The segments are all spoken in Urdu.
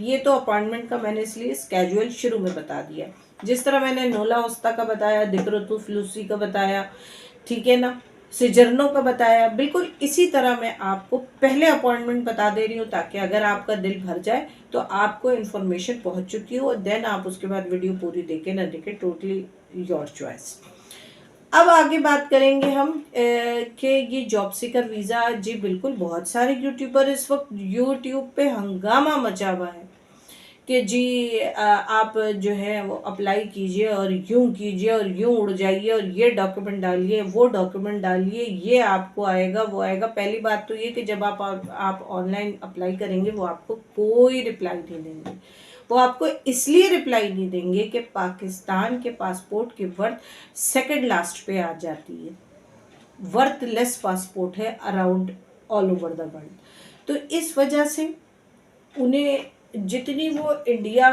یہ تو اپائنٹمنٹ کا میں نے اس لیے اسکیجول شروع میں بتا دیا، جس طرح میں نے نولا وسطی کا بتایا، دکرتو فلوسی کا بتایا، ٹھیک ہے نا، سجرنوں کا بتایا، بالکل اسی طرح میں آپ کو پہلے اپوائنٹمنٹ بتا دے رہی ہوں، تاکہ اگر آپ کا دل بھر جائے تو آپ کو انفارمیشن پہنچ چکی ہو، دین آپ اس کے بعد ویڈیو پوری دیکھیں نہ دیکھیں، ٹوٹلی یور چوائس۔ اب آگے بات کریں گے ہم کہ یہ جاب سیکر ویزا، جی بالکل بہت سارے یوٹیوبر اس وقت یوٹیوب پہ ہنگامہ مچا ہوا ہے کہ جی آپ جو ہے وہ اپلائی کیجئے اور یوں کیجئے اور یوں اڑ جائیے اور یہ ڈاکیومنٹ ڈالیے، وہ ڈاکیومنٹ ڈالیے، یہ آپ کو آئے گا، وہ آئے گا۔ پہلی بات تو یہ کہ جب آپ آن لائن اپلائی کریں گے وہ آپ کو کوئی رپلائی نہیں دیں گے۔ وہ آپ کو اس لیے رپلائی نہیں دیں گے کہ پاکستان کے پاسپورٹ کی ورتھ سیکنڈ لاسٹ پہ آ جاتی ہے، ورتھ لیس پاسپورٹ ہے around all over the world. تو اس وجہ سے انہیں جتنی وہ انڈیا،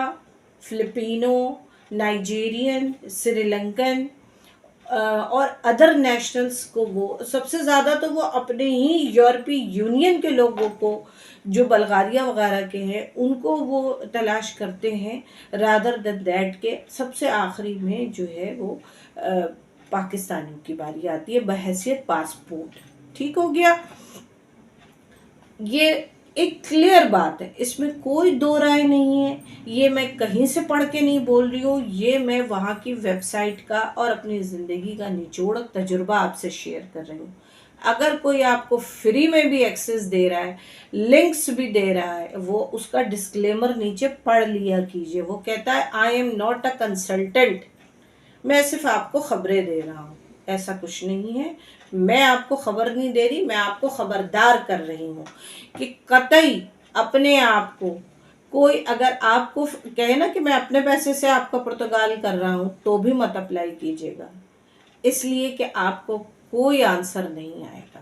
فلپینو، نائجیرین، سری لنکن اور ادر نیشنلز کو، وہ سب سے زیادہ تو وہ اپنے ہی یورپی یونین کے لوگوں کو جو بلغاریہ وغیرہ کے ہیں ان کو وہ تلاش کرتے ہیں، رادر دین دیٹ کے سب سے آخری میں جو ہے وہ پاکستانیوں کی باری آتی ہے بحیثیت پاسپورٹ۔ ٹھیک ہو گیا، یہ ایک کلیئر بات ہے، اس میں کوئی دو رائے نہیں ہے، یہ میں کہیں سے پڑھ کے نہیں بول رہی ہوں، یہ میں وہاں کی ویب سائٹ کا اور اپنی زندگی کا نچوڑ تجربہ آپ سے شیئر کر رہی ہوں۔ اگر کوئی آپ کو فری میں بھی ایکسس دے رہا ہے، لنکس بھی دے رہا ہے، وہ اس کا ڈسکلیمر نیچے پڑھ لیا کیجئے۔ وہ کہتا ہے I am not a consultant, میں صرف آپ کو خبریں دے رہا ہوں، ایسا کچھ نہیں ہے۔ میں آپ کو خبر نہیں دے رہی، میں آپ کو خبردار کر رہی ہوں کہ قطعی اپنے آپ کو کوئی اگر آپ کو کہے نا کہ میں اپنے پیسے سے آپ کا پرتگال کر رہا ہوں تو بھی مت اپلائی کیجیے گا، اس لیے کہ آپ کو کوئی آنسر نہیں آئے گا۔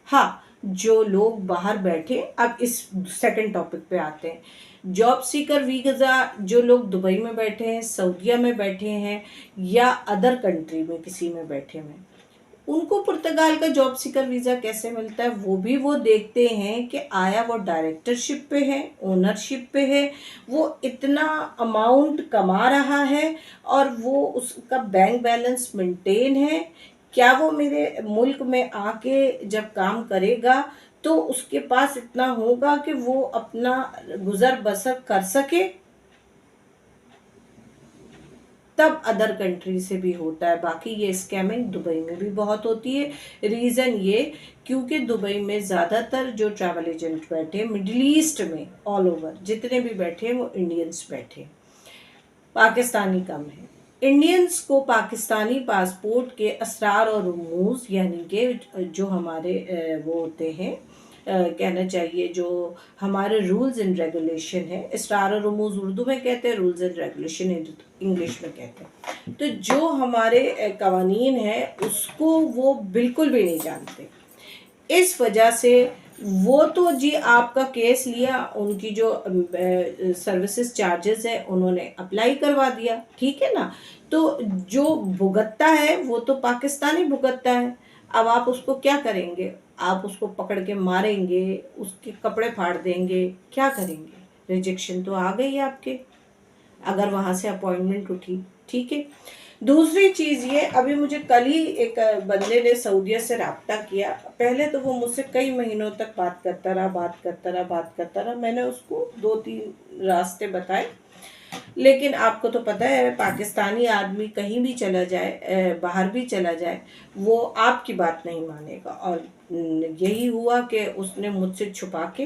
ہاں، جو لوگ باہر بیٹھے، اب اس سیکنڈ ٹاپک پہ آتے ہیں، جاب سیکر ویزا، جو لوگ دبئی میں بیٹھے ہیں، سعودیہ میں بیٹھے ہیں یا ادر کنٹری میں کسی میں بیٹھے ہیں، ان کو پرتگال کا جاب سیکر ویزا کیسے ملتا ہے؟ وہ بھی وہ دیکھتے ہیں کہ آیا وہ ڈائریکٹرشپ پہ ہے، اونرشپ پہ ہے، وہ اتنا اماؤنٹ کما رہا ہے اور وہ اس کا بینک بیلنس مینٹین ہے، کیا وہ میرے ملک میں آ کے جب کام کرے گا تو اس کے پاس اتنا ہوگا کہ وہ اپنا گزر بسر کر سکے؟ تب ادر کنٹری سے بھی ہوتا ہے۔ باقی یہ اسکیمنگ دبئی میں بھی بہت ہوتی ہے، ریزن یہ کیونکہ دبئی میں زیادہ تر جو ٹریول ایجنٹ بیٹھے، مڈل ایسٹ میں آل اوور جتنے بھی بیٹھے وہ انڈینز بیٹھے، پاکستانی کم ہیں۔ انڈینز کو پاکستانی پاسپورٹ کے اسرار اور رموز، یعنی کہ جو ہمارے وہ ہوتے ہیں، کہنا چاہیے جو ہمارے رولز اینڈ ریگولیشن ہے، اسرار اور رموز اردو میں کہتے ہیں، رولز اینڈ ریگولیشن انگلش میں کہتے ہیں، تو جو ہمارے قوانین ہیں اس کو وہ بالکل بھی نہیں جانتے۔ اس وجہ سے وہ تو جی آپ کا کیس لیا، ان کی جو سروسز چارجز ہے انہوں نے اپلائی کروا دیا، ٹھیک ہے نا، تو جو بھگتتا ہے وہ تو پاکستانی بھگتتا ہے۔ اب آپ اس کو کیا کریں گے؟ آپ اس کو پکڑ کے ماریں گے، اس کے کپڑے پھاڑ دیں گے، کیا کریں گے؟ ریجیکشن تو آ گئی آپ کے اگر وہاں سے اپوائنٹمنٹ اٹھی، ٹھیک ہے۔ دوسری چیز یہ، ابھی مجھے کل ہی ایک بندے نے سعودیہ سے رابطہ کیا، پہلے تو وہ مجھ سے کئی مہینوں تک بات کرتا رہا، میں نے اس کو 2-3 راستے بتائے، لیکن آپ کو تو پتہ ہے پاکستانی آدمی کہیں بھی چلا جائے، باہر بھی چلا جائے، وہ آپ کی بات نہیں مانے گا، اور یہی ہوا کہ اس نے مجھ سے چھپا کے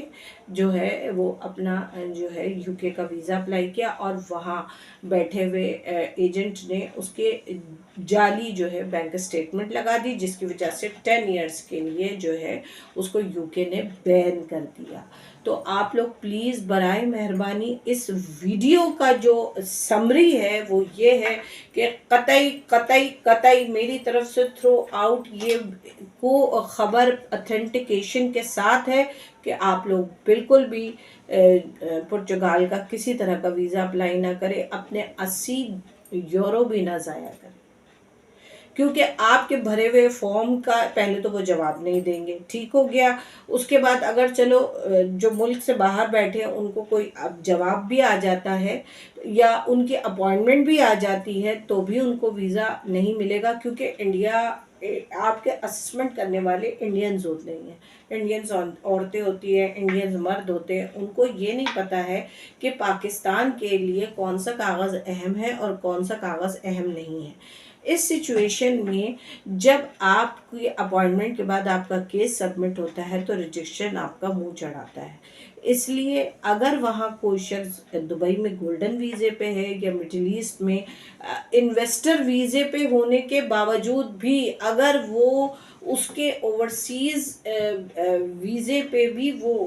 جو ہے وہ اپنا جو ہے یو کے کا ویزا اپلائی کیا، اور وہاں بیٹھے ہوئے ایجنٹ نے اس کے جعلی جو ہے بینک اسٹیٹمنٹ لگا دی، جس کی وجہ سے 10 ایئرس کے لیے جو ہے اس کو یو کے نے بین کر دیا۔ تو آپ لوگ پلیز برائے مہربانی اس ویڈیو کا جو سمری ہے وہ یہ ہے کہ قطعی قطعی قطعی میری طرف سے تھرو آؤٹ یہ کو خبر اتھینٹیکیشن کے ساتھ ہے کہ آپ لوگ بالکل بھی پرتگال کا کسی طرح کا ویزا اپلائی نہ کرے، اپنے 80 یورو بھی نہ ضائع کرے، کیونکہ آپ کے بھرے ہوئے فارم کا پہلے تو وہ جواب نہیں دیں گے، ٹھیک ہو گیا۔ اس کے بعد اگر چلو جو ملک سے باہر بیٹھے ہیں ان کو کوئی اب جواب بھی آ جاتا ہے یا ان کی اپوائنٹمنٹ بھی آ جاتی ہے تو بھی ان کو ویزا نہیں ملے گا، کیونکہ انڈیا آپ کے اسسمنٹ کرنے والے انڈینز ہوتے ہیں، انڈینز عورتیں ہوتی ہیں، انڈینز مرد ہوتے ہیں، ان کو یہ نہیں پتہ ہے کہ پاکستان کے لیے کون سا کاغذ اہم ہے اور کون سا کاغذ اہم نہیں ہے۔ اس سچویشن میں جب آپ کی اپوائنٹمنٹ کے بعد آپ کا کیس سبمٹ ہوتا ہے تو ریجیکشن آپ کا منہ چڑھاتا ہے۔ اس لیے اگر وہاں کوئی شخص دبئی میں گولڈن ویزے پہ ہے یا مڈل ایسٹ میں انویسٹر ویزے پہ ہونے کے باوجود بھی اگر وہ اس کے اوورسیز ویزے پہ بھی وہ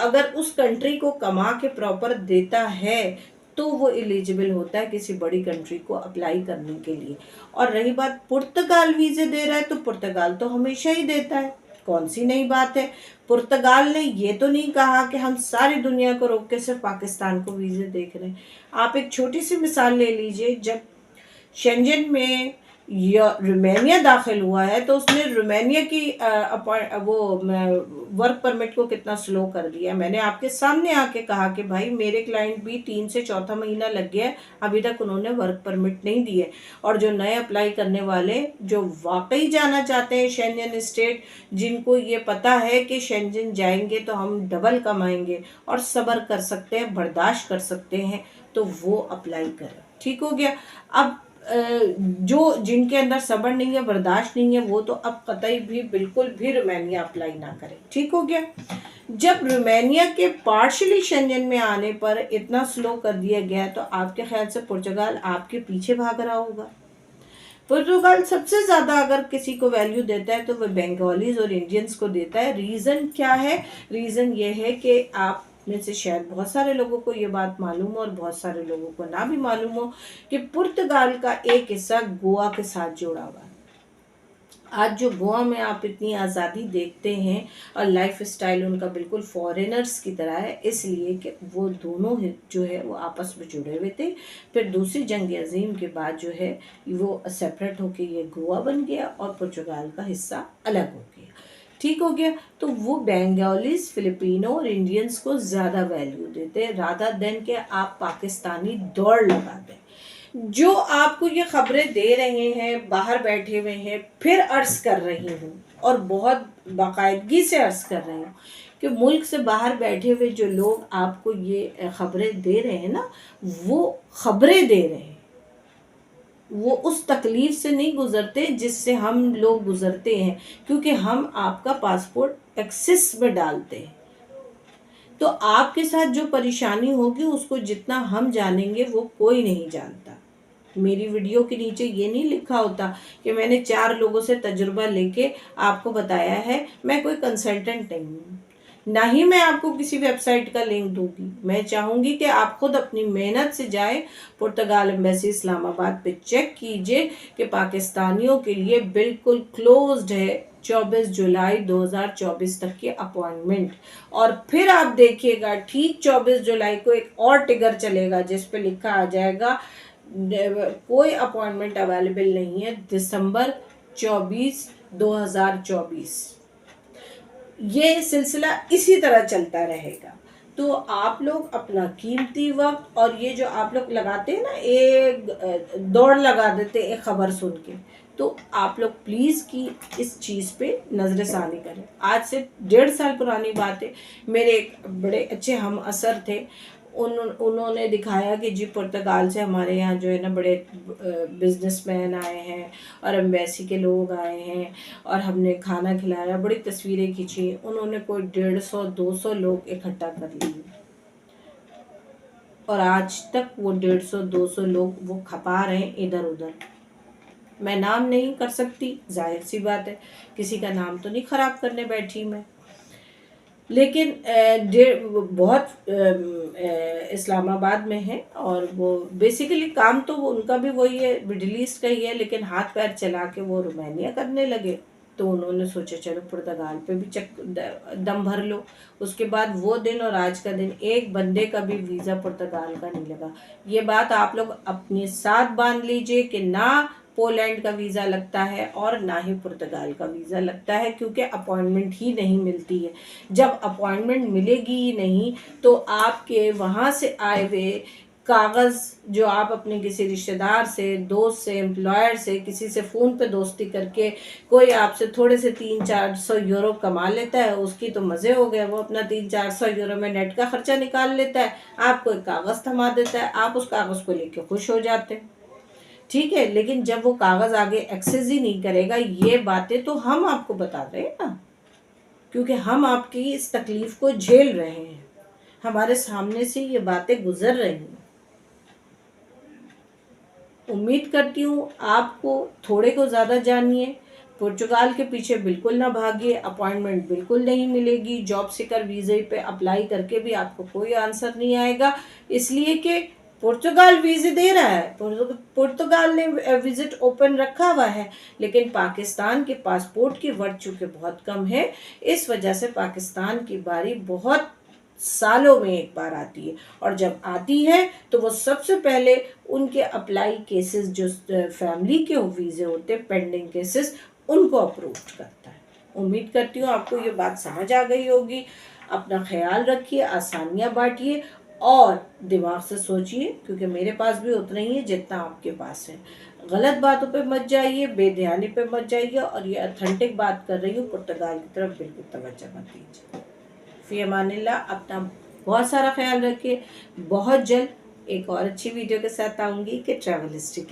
اگر اس کنٹری کو کما کے پراپر دیتا ہے تو وہ ایلیجبل ہوتا ہے کسی بڑی کنٹری کو اپلائی کرنے کے لیے۔ اور رہی بات پرتگال ویزے دے رہا ہے تو پرتگال تو ہمیشہ ہی دیتا ہے، کون سی نئی بات ہے۔ پرتگال نے یہ تو نہیں کہا کہ ہم ساری دنیا کو روک کے صرف پاکستان کو ویزے دیکھ رہے ہیں۔ آپ ایک چھوٹی سی مثال لے لیجئے، جب شنجن میں یا رومانیہ داخل ہوا ہے تو اس نے رومانیہ کی وہ ورک پرمٹ کو کتنا سلو کر دیا۔ میں نے آپ کے سامنے آ کے کہا کہ بھائی میرے کلائنٹ بھی 3 سے 4 مہینہ لگ گیا ہے، ابھی تک انہوں نے ورک پرمٹ نہیں دیے، اور جو نئے اپلائی کرنے والے جو واقعی جانا چاہتے ہیں شنجن اسٹیٹ، جن کو یہ پتہ ہے کہ شنجن جائیں گے تو ہم ڈبل کمائیں گے اور صبر کر سکتے ہیں، برداشت کر سکتے ہیں، تو وہ اپلائی کریں، ٹھیک ہو گیا۔ اب جو جن کے اندر صبر نہیں ہے، برداشت نہیں ہے، وہ تو اب قطعی بھی بالکل بھی رومانیہ اپلائی نہ کرے، ٹھیک ہو گیا۔ جب رومانیہ کے پارشلی شنجن میں آنے پر اتنا سلو کر دیا گیا تو آپ کے خیال سے پرتگال آپ کے پیچھے بھاگ رہا ہوگا؟ پرتگال سب سے زیادہ اگر کسی کو ویلیو دیتا ہے تو وہ بنگالیز اور انڈینز کو دیتا ہے۔ ریزن کیا ہے؟ ریزن یہ ہے کہ آپ میں سے شاید بہت سارے لوگوں کو یہ بات معلوم ہو اور بہت سارے لوگوں کو نہ بھی معلوم ہو کہ پرتگال کا ایک حصہ گوا کے ساتھ جڑا ہوا ہے۔ آج جو گوا میں آپ اتنی آزادی دیکھتے ہیں اور لائف اسٹائل ان کا بالکل فارینرز کی طرح ہے، اس لیے کہ وہ دونوں جو ہے وہ آپس میں جڑے ہوئے تھے۔ پھر دوسری جنگ عظیم کے بعد جو ہے وہ سیپریٹ ہو کے یہ گوا بن گیا اور پرتگال کا حصہ الگ ہو گیا، ٹھیک ہو گیا۔ تو وہ بنگالیز، فلپینو اور انڈینز کو زیادہ ویلیو دیتے رادر دین کہ آپ پاکستانی دوڑ لگا دیں۔ جو آپ کو یہ خبریں دے رہے ہیں، باہر بیٹھے ہوئے ہیں، پھر عرض کر رہی ہوں اور بہت باقاعدگی سے عرض کر رہی ہوں کہ ملک سے باہر بیٹھے ہوئے جو لوگ آپ کو یہ خبریں دے رہے ہیں نا، وہ خبریں دے رہے ہیں، وہ اس تکلیف سے نہیں گزرتے جس سے ہم لوگ گزرتے ہیں، کیونکہ ہم آپ کا پاسپورٹ ایکسس میں ڈالتے ہیں۔ تو آپ کے ساتھ جو پریشانی ہوگی اس کو جتنا ہم جانیں گے وہ کوئی نہیں جانتا۔ میری ویڈیو کے نیچے یہ نہیں لکھا ہوتا کہ میں نے 4 لوگوں سے تجربہ لے کے آپ کو بتایا ہے، میں کوئی کنسلٹنٹ نہیں ہوں، نہ ہی میں آپ کو کسی ویب سائٹ کا لنک دوں گی۔ میں چاہوں گی کہ آپ خود اپنی محنت سے جائیں، پرتگال ایمبیسی اسلام آباد پہ چیک کیجئے کہ پاکستانیوں کے لیے بالکل کلوزڈ ہے 24 جولائی 2024 تک کی اپوائنٹمنٹ، اور پھر آپ دیکھیے گا ٹھیک 24 جولائی کو ایک اور ٹگر چلے گا جس پہ لکھا آ جائے گا کوئی اپوائنٹمنٹ اویلیبل نہیں ہے، دسمبر 24 2024۔ یہ سلسلہ اسی طرح چلتا رہے گا۔ تو آپ لوگ اپنا قیمتی وقت اور یہ جو آپ لوگ لگاتے ہیں نا، ایک دوڑ لگا دیتے ایک خبر سن کے، تو آپ لوگ پلیز کی اس چیز پہ نظر ثانی کریں۔ آج سے 1.5 سال پرانی بات ہے، میرے ایک بڑے اچھے ہم اثر تھے، انہوں نے دکھایا کہ جی پرتگال سے ہمارے یہاں جو ہے نا بڑے بزنس مین آئے ہیں اور ایمبیسی کے لوگ آئے ہیں اور ہم نے کھانا کھلایا، بڑی تصویریں کھینچی۔ انہوں نے کوئی 150-200 لوگ اکٹھا کر لیے اور آج تک وہ 150-200 لوگ وہ کھپا رہے ہیں ادھر ادھر۔ میں نام نہیں کر سکتی، ظاہر سی بات ہے، کسی کا نام تو نہیں خراب کرنے بیٹھی میں، لیکن بہت اسلام آباد میں ہیں اور وہ بیسیکلی کام تو ان کا بھی وہی ہے، مڈل ایسٹ کا ہی ہے، لیکن ہاتھ پیر چلا کے وہ رومانیہ کرنے لگے، تو انہوں نے سوچا چلو پرتگال پہ بھی دم بھر لو۔ اس کے بعد وہ دن اور آج کا دن ایک بندے کا بھی ویزا پرتگال کا نہیں لگا۔ یہ بات آپ لوگ اپنے ساتھ باندھ لیجئے کہ نہ پولینڈ کا ویزا لگتا ہے اور نہ ہی پرتگال کا ویزا لگتا ہے، کیونکہ اپوائنٹمنٹ ہی نہیں ملتی ہے۔ جب اپوائنٹمنٹ ملے گی ہی نہیں تو آپ کے وہاں سے آئے ہوئے کاغذ جو آپ اپنے کسی رشتہ دار سے، دوست سے، امپلائر سے، کسی سے فون پہ دوستی کر کے کوئی آپ سے تھوڑے سے 300-400 یورو کما لیتا ہے، اس کی تو مزے ہو گئے، وہ اپنا 300-400 یورو میں نیٹ کا خرچہ نکال لیتا ہے، آپ کو ایک کاغذ تھما دیتا ہے، آپ اس کاغذ کو لے کے خوش ہو جاتے ہیں، ٹھیک ہے۔ لیکن جب وہ کاغذ آگے ایکسس ہی نہیں کرے گا، یہ باتیں تو ہم آپ کو بتا رہے ہیں نا، کیونکہ ہم آپ کی اس تکلیف کو جھیل رہے ہیں، ہمارے سامنے سے یہ باتیں گزر رہی ہیں۔ امید کرتی ہوں آپ کو تھوڑے کو زیادہ جانیے، پرتگال کے پیچھے بالکل نہ بھاگیے، اپوائنٹمنٹ بالکل نہیں ملے گی، جاب سیکر ویزے پہ اپلائی کر کے بھی آپ کو کوئی آنسر نہیں آئے گا، اس لیے کہ پرتگال ویزے دے رہا ہے، پرتگال نے وزٹ اوپن رکھا ہوا ہے، لیکن پاکستان کے پاسپورٹ کی ورتھ چونکہ بہت کم ہے، اس وجہ سے پاکستان کی باری بہت سالوں میں ایک بار آتی ہے، اور جب آتی ہے تو وہ سب سے پہلے ان کے اپلائی کیسز جو فیملی کے ویزے ہوتے پینڈنگ کیسز ان کو اپروو کرتا ہے۔ امید کرتی ہوں آپ کو یہ بات سمجھ آ گئی ہوگی۔ اپنا خیال رکھیے، آسانیاں بانٹیے اور دماغ سے سوچیے، کیونکہ میرے پاس بھی اتنا ہی ہے جتنا آپ کے پاس ہے۔ غلط باتوں پہ مت جائیے، بے دھیانی پہ مت جائیے، اور یہ اتھینٹک بات کر رہی ہوں، پرتگال کی طرف بالکل توجہ مت دیجیے۔ فی امان اللہ، اپنا بہت سارا خیال رکھیے۔ بہت جلد ایک اور اچھی ویڈیو کے ساتھ آؤں گی کہ ٹریول ہسٹری